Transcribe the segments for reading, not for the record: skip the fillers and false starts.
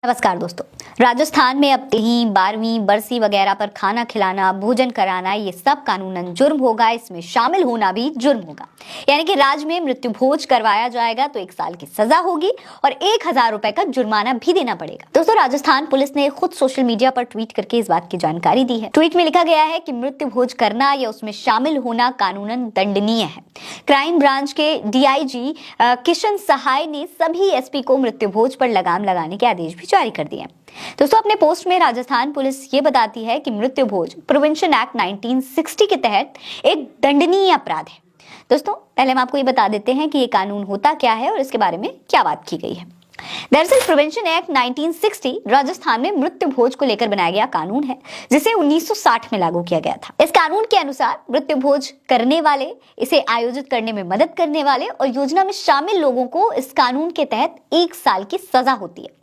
नमस्कार दोस्तों, राजस्थान में अब 12वीं बरसी वगैरह पर खाना खिलाना, भोजन कराना ये सब कानूनन जुर्म होगा। इसमें शामिल होना भी जुर्म होगा। यानी कि राज्य में मृत्यु भोज करवाया जाएगा तो 1 साल की सजा होगी और 1000 रुपए का जुर्माना भी देना पड़ेगा। दोस्तों, राजस्थान पुलिस ने खुद सोशल मीडिया पर ट्वीट करके इस बात की जानकारी दी है। ट्वीट में लिखा गया है कि मृत्यु भोज करना या उसमें शामिल होना कानूनन दंडनीय है। क्राइम ब्रांच के डीआईजी किशन सहाय ने सभी एसपी को मृत्यु भोज पर लगाम लगाने के आदेश भी जारी कर दिए। दोस्तों, अपने पोस्ट में राजस्थान पुलिस ये बताती है कि मृत्यु भोज प्रिवेंशन एक्ट 1960 के तहत एक दंडनीय अपराध है। दोस्तों, पहले हम आपको ये बता देते हैं कि ये कानून होता क्या है और इसके बारे में क्या बात की गई है। दरअसल प्रिवेंशन एक्ट 1960 राजस्थान में मृत्यु भोज को लेकर बनाया गया कानून है, जिसे 1960 में लागू किया गया था। इस कानून के अनुसार मृत्यु भोज करने वाले, इसे आयोजित करने में मदद करने वाले और योजना में शामिल लोगों को इस कानून के तहत 1 साल की सजा होती है।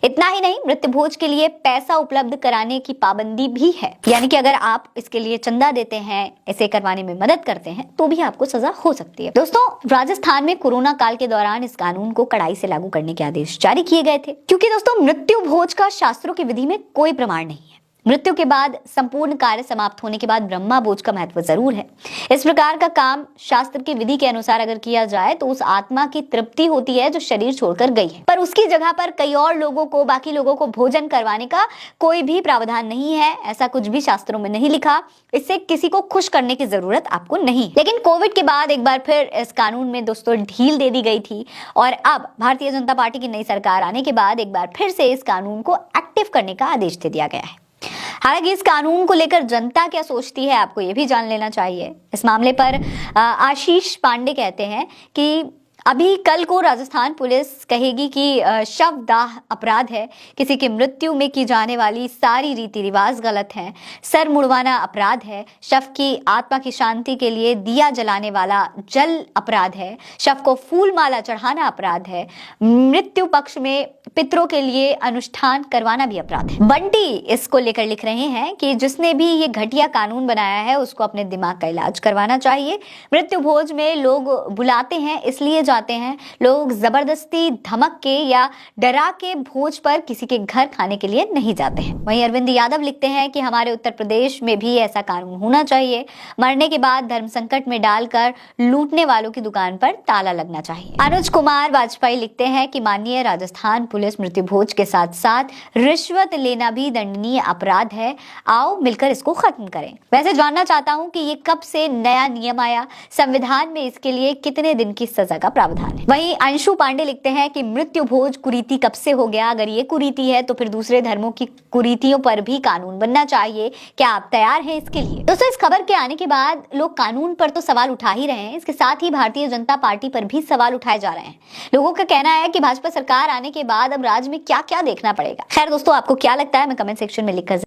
इतना ही नहीं, मृत्यु भोज के लिए पैसा उपलब्ध कराने की पाबंदी भी है। यानी कि अगर आप इसके लिए चंदा देते हैं, इसे करवाने में मदद करते हैं, तो भी आपको सजा हो सकती है। दोस्तों, राजस्थान में कोरोना काल के दौरान इस कानून को कड़ाई से लागू करने के आदेश जारी किए गए थे, क्योंकि दोस्तों मृत्यु भोज का शास्त्रों की विधि में कोई प्रमाण नहीं है। मृत्यु के बाद संपूर्ण कार्य समाप्त होने के बाद ब्रह्मा भोज का महत्व जरूर है। इस प्रकार का काम शास्त्र की विधि के अनुसार अगर किया जाए तो उस आत्मा की तृप्ति होती है जो शरीर छोड़कर गई है, पर उसकी जगह पर कई और लोगों को, बाकी लोगों को भोजन करवाने का कोई भी प्रावधान नहीं है। ऐसा कुछ भी शास्त्रों में नहीं लिखा। इससे किसी को खुश करने की जरूरत आपको नहीं। लेकिन कोविड के बाद एक बार फिर इस कानून में दोस्तों ढील दे दी गई थी और अब भारतीय जनता पार्टी की नई सरकार आने के बाद एक बार फिर से इस कानून को एक्टिव करने का आदेश दे दिया गया है। हालांकि इस कानून को लेकर जनता क्या सोचती है, आपको यह भी जान लेना चाहिए। इस मामले पर आशीष पांडे कहते हैं कि अभी कल को राजस्थान पुलिस कहेगी कि शव दाह अपराध है, किसी की मृत्यु में की जाने वाली सारी रीति रिवाज गलत हैं, सर मुड़वाना अपराध है, शव की आत्मा की शांति के लिए दिया जलाने वाला जल अपराध है, शव को फूल माला चढ़ाना अपराध है, मृत्यु पक्ष में पितरों के लिए अनुष्ठान करवाना भी अपराध है। बंटी इसको लेकर लिख रहे हैं कि जिसने भी ये घटिया कानून बनाया है उसको अपने दिमाग का इलाज करवाना चाहिए। मृत्यु भोज में लोग बुलाते हैं, इसलिए जाते हैं। लोग जबरदस्ती, धमक के या डरा के भोज पर किसी के घर खाने के लिए नहीं जाते हैं। वहीं अरविंद यादव लिखते हैं कि हमारे उत्तर प्रदेश में भी ऐसा कानून होना चाहिए। मरने के बाद धर्म संकट में डालकर लूटने वालों की दुकान पर ताला लगना चाहिए। अनुज कुमार वाजपेयी लिखते हैं कि माननीय राजस्थान पुलिस मृत्यु भोज के साथ साथ रिश्वत लेना भी दंडनीय अपराध है। आओ मिलकर इसको खत्म करें। वैसे जानना चाहता हूं कि ये कब से नया नियम आया, संविधान में इसके लिए कितने दिन की सजा का प्रावधान है। वहीं अंशु पांडे लिखते हैं कि मृत्यु भोज कुरीति कब से हो गया? अगर ये कुरीति है तो फिर दूसरे धर्मों की कुरीतियों पर भी कानून बनना चाहिए। क्या आप तैयार हैं इसके लिए? दोस्तों, इस खबर के आने के बाद लोग कानून पर तो सवाल उठा ही रहे हैं, इसके साथ ही भारतीय जनता पार्टी पर भी सवाल उठाए जा रहे हैं। लोगों का कहना है कि भाजपा सरकार आने के बाद अब राज्य में क्या क्या देखना पड़ेगा। खैर दोस्तों, आपको क्या लगता है? मैं कमेंट सेक्शन में लिखकर